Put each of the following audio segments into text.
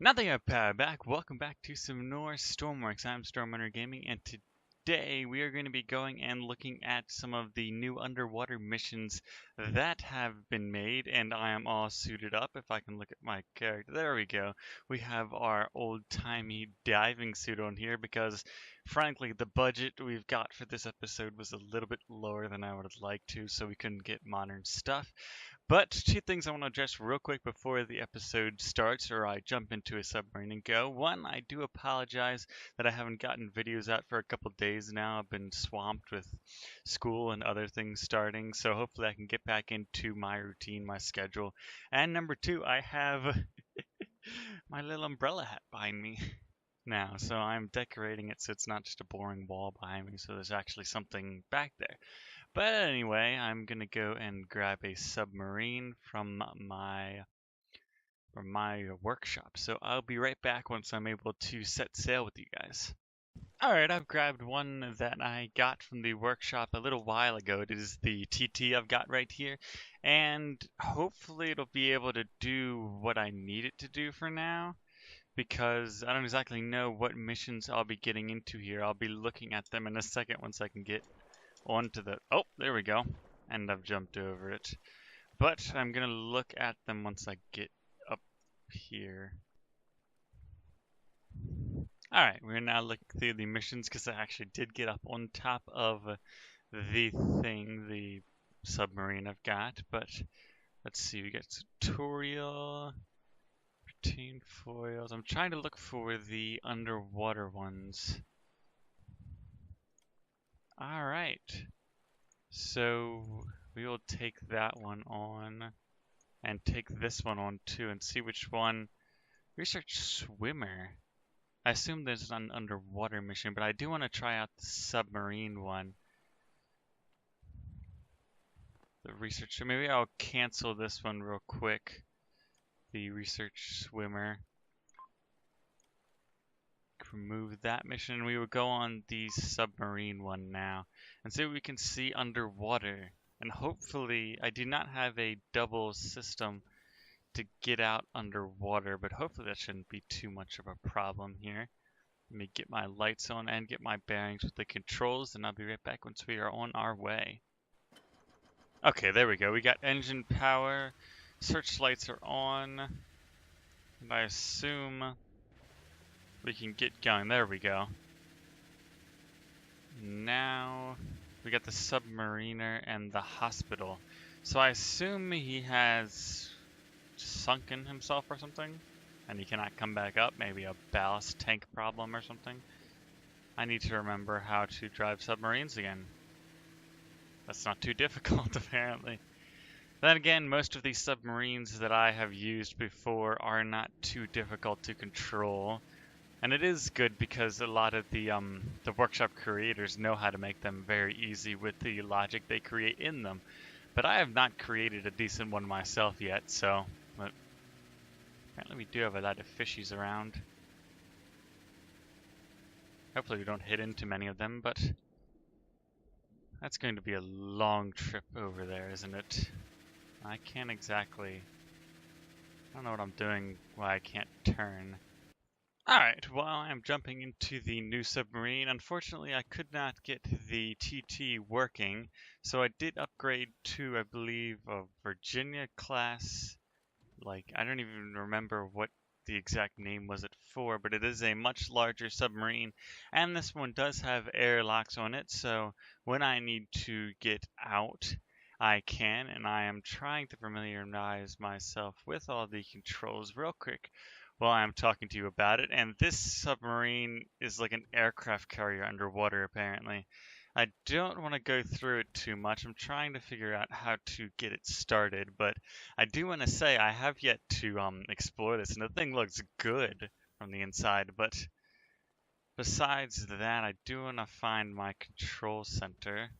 Nothing up, power back. Welcome back to some more Stormworks. I'm StormRunner Gaming, and today we are going to be going and looking at some of the new underwater missions that have been made, and I am all suited up. If I can look at my character, there we go. We have our old-timey diving suit on here because, frankly, the budget we've got for this episode was a little bit lower than I would have liked to, so we couldn't get modern stuff. But two things I want to address real quick before the episode starts or I jump into a submarine and go. One, I do apologize that I haven't gotten videos out for a couple days now. I've been swamped with school and other things starting, so hopefully I can get back into my routine, my schedule. And number two, I have my little umbrella hat behind me now, so I'm decorating it so it's not just a boring wall behind me, so there's actually something back there. But anyway, I'm gonna go and grab a submarine from my workshop. So I'll be right back once I'm able to set sail with you guys. Alright, I've grabbed one that I got from the workshop a little while ago. It is the TT I've got right here. And hopefully it'll be able to do what I need it to do for now, because I don't exactly know what missions I'll be getting into here. I'll be looking at them in a second once I can get onto the... Oh, there we go. And I've jumped over it. But I'm going to look at them once I get up here. Alright, we're now looking through the missions because I actually did get up on top of the thing, the submarine I've got. But let's see, we got tutorial, routine foils. I'm trying to look for the underwater ones. Alright, so we will take that one on and take this one on too and see which one. Research swimmer. I assume there's an underwater mission, but I do want to try out the submarine one. The research, so maybe I'll cancel this one real quick. The research swimmer. Remove that mission, and we will go on the submarine one now and see what we can see underwater. And hopefully, I do not have a double system to get out underwater, but hopefully that shouldn't be too much of a problem here. Let me get my lights on and get my bearings with the controls, and I'll be right back once we are on our way. Okay, there we go. We got engine power, searchlights are on, and I assume we can get going. There we go. Now we got the submariner and the hospital. So I assume he has sunken himself or something, and he cannot come back up. Maybe a ballast tank problem or something. I need to remember how to drive submarines again. That's not too difficult, apparently. Then again, most of these submarines that I have used before are not too difficult to control. And it is good because a lot of the workshop creators know how to make them very easy with the logic they create in them. But I have not created a decent one myself yet, so... But apparently we do have a lot of fishies around. Hopefully we don't hit into many of them, but... That's going to be a long trip over there, isn't it? I can't exactly... I don't know what I'm doing why I can't turn. Alright, while I'm jumping into the new submarine, unfortunately I could not get the TT working, so I did upgrade to, I believe, a Virginia class. Like, I don't even remember what the exact name was it for, but it is a much larger submarine, and this one does have airlocks on it, so when I need to get out, I can, and I am trying to familiarize myself with all the controls real quick while I'm talking to you about it. And this submarine is like an aircraft carrier underwater, apparently. I don't want to go through it too much. I'm trying to figure out how to get it started, but I do want to say I have yet to explore this, and the thing looks good from the inside. But besides that, I do want to find my control center,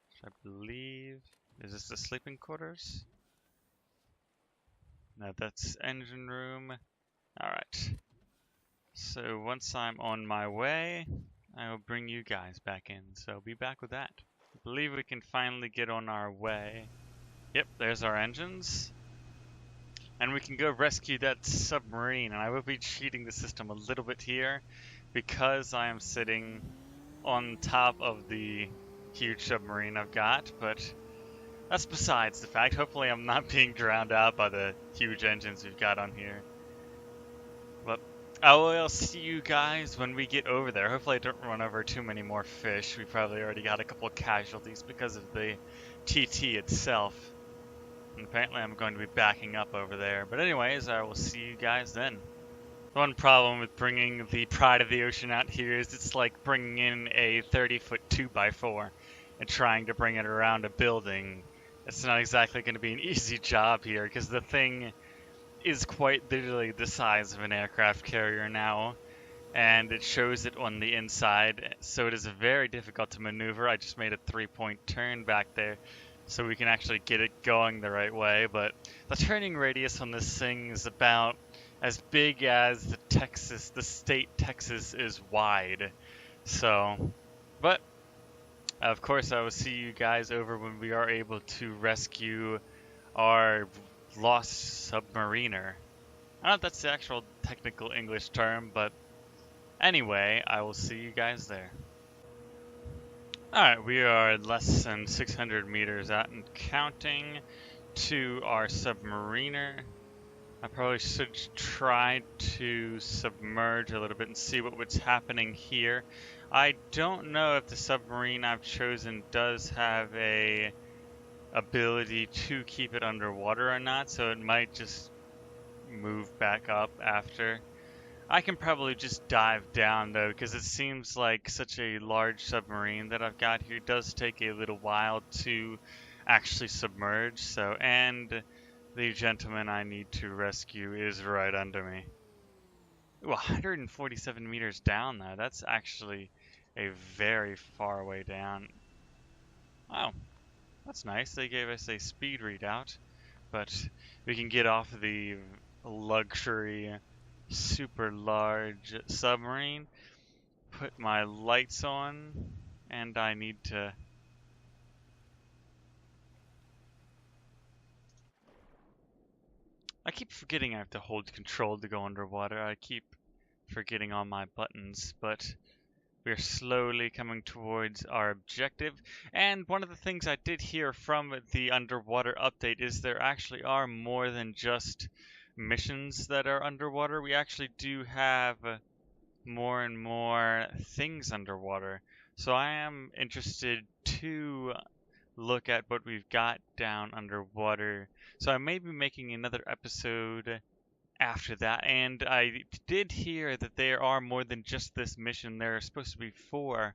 which I believe... Is this the sleeping quarters? No, that's engine room. Alright, so once I'm on my way, I will bring you guys back in, so be back with that. I believe we can finally get on our way. Yep, there's our engines. and we can go rescue that submarine. And I will be cheating the system a little bit here because I am sitting on top of the huge submarine I've got, but that's besides the fact. Hopefully I'm not being drowned out by the huge engines we've got on here. But I will see you guys when we get over there. Hopefully I don't run over too many more fish. We probably already got a couple of casualties because of the TT itself. And apparently I'm going to be backing up over there. But anyways, I will see you guys then. One problem with bringing the Pride of the Ocean out here is it's like bringing in a 30-foot 2x4 and trying to bring it around a building. It's not exactly going to be an easy job here because the thing is quite literally the size of an aircraft carrier now, and it shows it on the inside, so it is very difficult to maneuver. I just made a 3-point turn back there so we can actually get it going the right way, but the turning radius on this thing is about as big as the state Texas is wide. So, but of course I will see you guys over when we are able to rescue our lost submariner. I don't know if that's the actual technical English term, but anyway, I will see you guys there. Alright, we are less than 600 meters out and counting to our submariner. I probably should try to submerge a little bit and see what's happening here. I don't know if the submarine I've chosen does have a ability to keep it underwater or not, so it might just move back up after. I can probably just dive down though, because it seems like such a large submarine that I've got here does take a little while to actually submerge. So, and the gentleman I need to rescue is right under me. Ooh, 147 meters down though. That's actually a very far way down. Wow, that's nice. They gave us a speed readout, but we can get off the luxury super large submarine, put my lights on, and I need to I keep forgetting I have to hold control to go underwater. I keep forgetting all my buttons, but we're slowly coming towards our objective. And one of the things I did hear from the underwater update is there actually are more than just missions that are underwater. We actually do have more and more things underwater. So I am interested to look at what we've got down underwater. So I may be making another episode after that, and I did hear that there are more than just this mission. There are supposed to be 4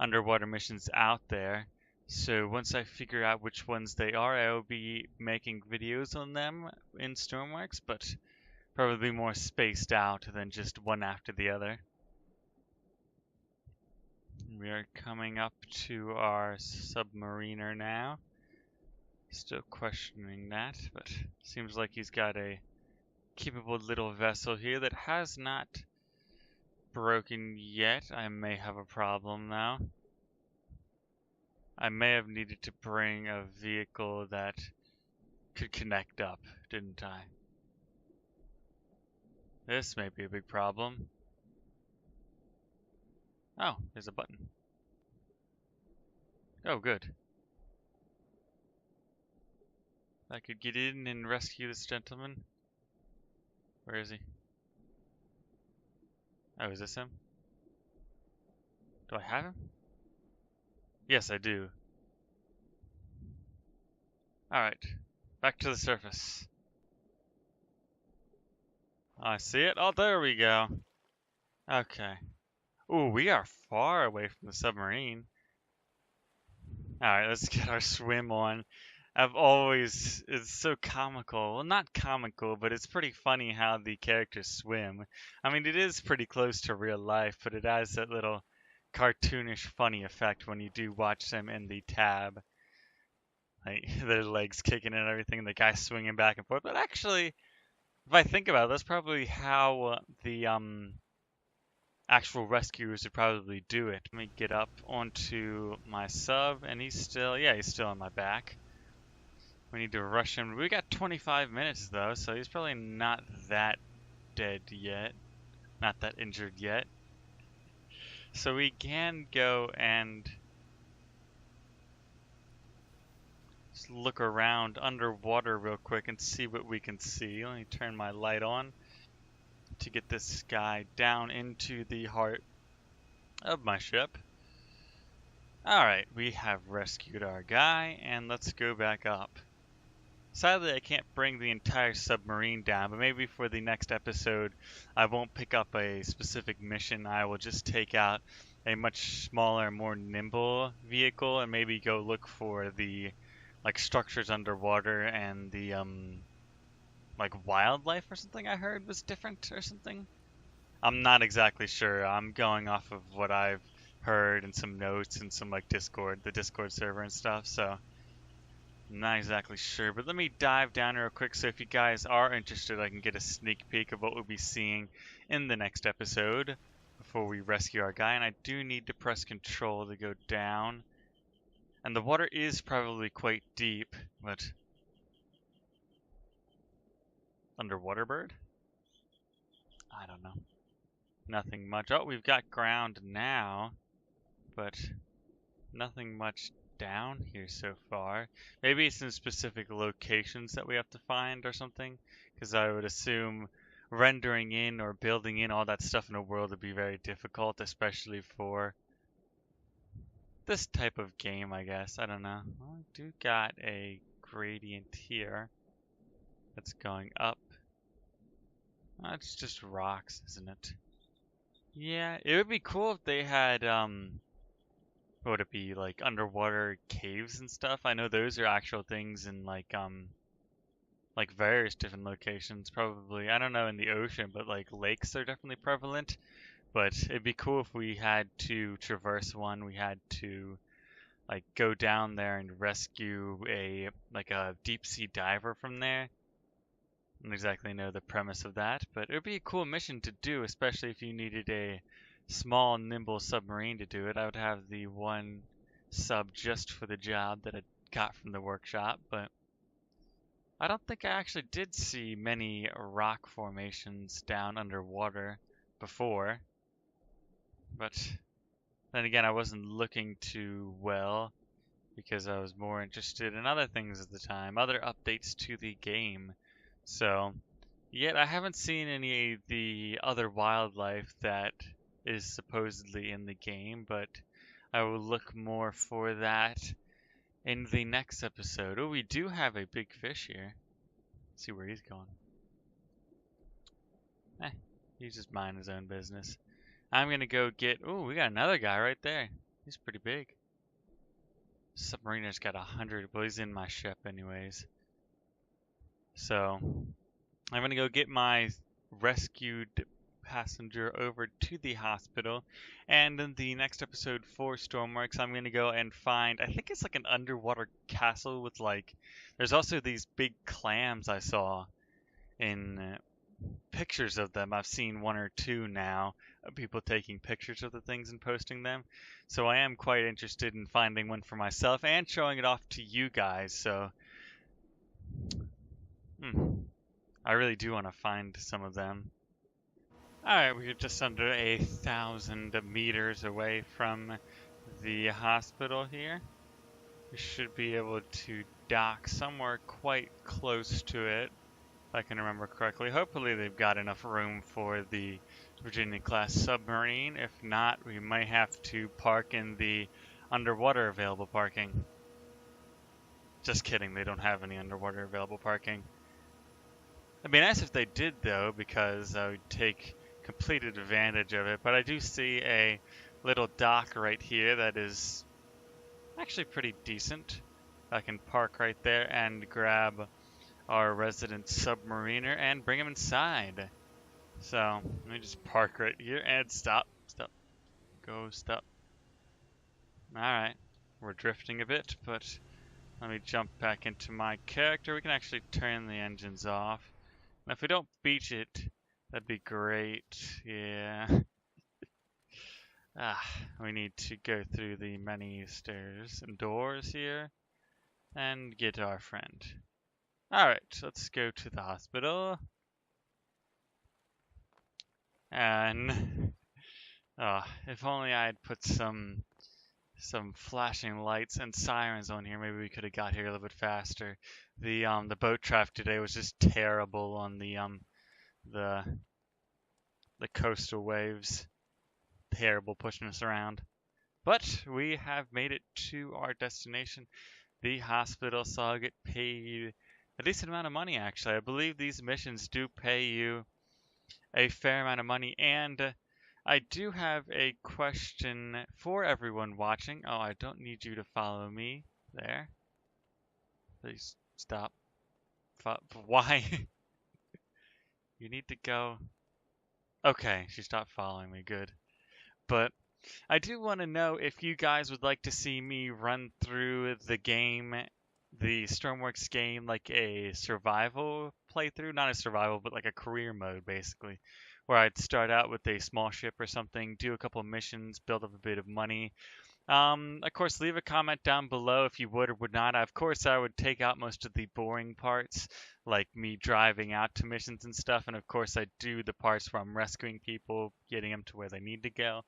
underwater missions out there. So once I figure out which ones they are, I will be making videos on them in Stormworks, but probably more spaced out than just one after the other. We are coming up to our submariner now. Still questioning that, but seems like he's got a capable little vessel here that has not broken yet. I may have a problem now. I may have needed to bring a vehicle that could connect up, didn't I? This may be a big problem. Oh, there's a button. Oh, good. I could get in and rescue this gentleman. Where is he? Oh, is this him? Do I have him? Yes, I do. Alright, back to the surface. I see it. Oh, there we go. Okay. Ooh, we are far away from the submarine. Alright, let's get our swim on. It's so comical. Well, not comical, but it's pretty funny how the characters swim. I mean, it is pretty close to real life, but it has that little cartoonish funny effect when you do watch them in the tab. Like, their legs kicking and everything, and the guy swinging back and forth. But actually, if I think about it, that's probably how the actual rescuers would probably do it. Let me get up onto my sub, and he's still on my back. We need to rush him. We got 25 minutes though, so he's probably not that dead yet. Not that injured yet. So we can go and just look around underwater real quick and see what we can see. Let me turn my light on to get this guy down into the heart of my ship. Alright, we have rescued our guy, and let's go back up. Sadly, I can't bring the entire submarine down, but maybe for the next episode, I won't pick up a specific mission. I will just take out a much smaller, more nimble vehicle and maybe go look for the like structures underwater and the like wildlife or something I heard was different or something. I'm not exactly sure. I'm going off of what I've heard and some notes and some like the Discord server and stuff, so I'm not exactly sure. But let me dive down real quick so if you guys are interested, I can get a sneak peek of what we'll be seeing in the next episode before we rescue our guy. And I do need to press control to go down. And the water is probably quite deep, but underwater bird? I don't know. Nothing much. Oh, we've got ground now, but nothing much down here so far. Maybe some specific locations that we have to find or something, because I would assume rendering in or building in all that stuff in a world would be very difficult, especially for this type of game, I guess. I don't know. Well, I do got a gradient here that's going up. Oh, it's just rocks, isn't it? Yeah, it would be cool if they had what would it be, like underwater caves and stuff? I know those are actual things in like various different locations, probably. I don't know in the ocean, but like lakes are definitely prevalent. But it'd be cool if we had to traverse one, we had to like go down there and rescue a deep sea diver from there. I don't exactly know the premise of that, but it would be a cool mission to do, especially if you needed a small, nimble submarine to do it. I would have the one sub just for the job that I got from the workshop, but I don't think I actually did see many rock formations down underwater before. But then again, I wasn't looking too well because I was more interested in other things at the time, other updates to the game. So, yet I haven't seen any of the other wildlife that is supposedly in the game, but I will look more for that in the next episode. Oh, we do have a big fish here. Let's see where he's going. He's just minding his own business. I'm gonna go get... Oh, we got another guy right there. He's pretty big. Submariner's got 100. Well, he's in my ship anyways. So, I'm gonna go get my rescued passenger over to the hospital, and in the next episode for Stormworks, I'm gonna go and find, I think it's like an underwater castle with like, there's also these big clams I saw in pictures of them. I've seen one or two now of people taking pictures of the things and posting them, so I am quite interested in finding one for myself and showing it off to you guys. So I really do want to find some of them. Alright, we're just under 1,000 meters away from the hospital here. We should be able to dock somewhere quite close to it, if I can remember correctly. Hopefully they've got enough room for the Virginia-class submarine. If not, we might have to park in the underwater available parking. Just kidding, they don't have any underwater available parking. It'd be nice if they did, though, because I would take completed advantage of it. But I do see a little dock right here that is actually pretty decent. I can park right there and grab our resident submariner and bring him inside. So let me just park right here and stop. Go, stop. Alright, we're drifting a bit, but let me jump back into my character. We can actually turn the engines off. And if we don't beach it, that'd be great. Yeah. We need to go through the many stairs and doors here. and get our friend. Alright, let's go to the hospital. And if only I had put some flashing lights and sirens on here, maybe we could have got here a little bit faster. The boat traffic today was just terrible on the coastal waves. Terrible pushing us around. But we have made it to our destination, the hospital, so I'll get paid a decent amount of money, actually. I believe these missions do pay you a fair amount of money, and I do have a question for everyone watching. Oh, I don't need you to follow me there. Please stop. Why? You need to go. Okay, she stopped following me. Good. But I do want to know if you guys would like to see me run through the game, the Stormworks game, like a survival playthrough. Not a survival, but like a career mode, basically. Where I'd start out with a small ship or something, do a couple of missions, build up a bit of money. Of course, leave a comment down below if you would or would not. Of course, I would take out most of the boring parts, like me driving out to missions and stuff. And of course, I do the parts where I'm rescuing people, getting them to where they need to go.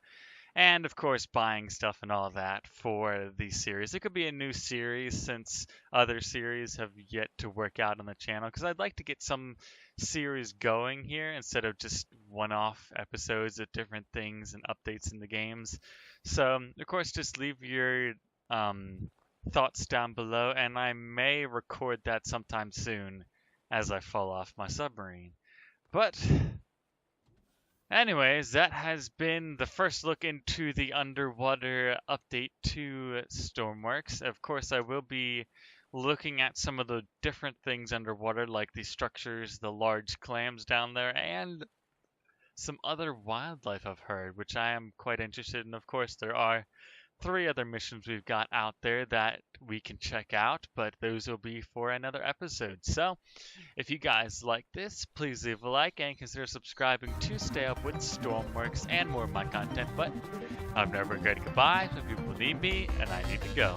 And of course, buying stuff and all that for the series. It could be a new series since other series have yet to work out on the channel. Because I'd like to get some series going here instead of just one-off episodes of different things and updates in the games. So, of course, just leave your thoughts down below, and I may record that sometime soon as I fall off my submarine. But anyways, that has been the first look into the underwater update to Stormworks. Of course, I will be looking at some of the different things underwater, like the structures, the large clams down there, and some other wildlife I've heard, which I am quite interested in. Of course, there are 3 other missions we've got out there that we can check out, but those will be for another episode. So, if you guys like this, please leave a like and consider subscribing to stay up with Stormworks and more of my content. But I'm never going to goodbye, so people need me, and I need to go.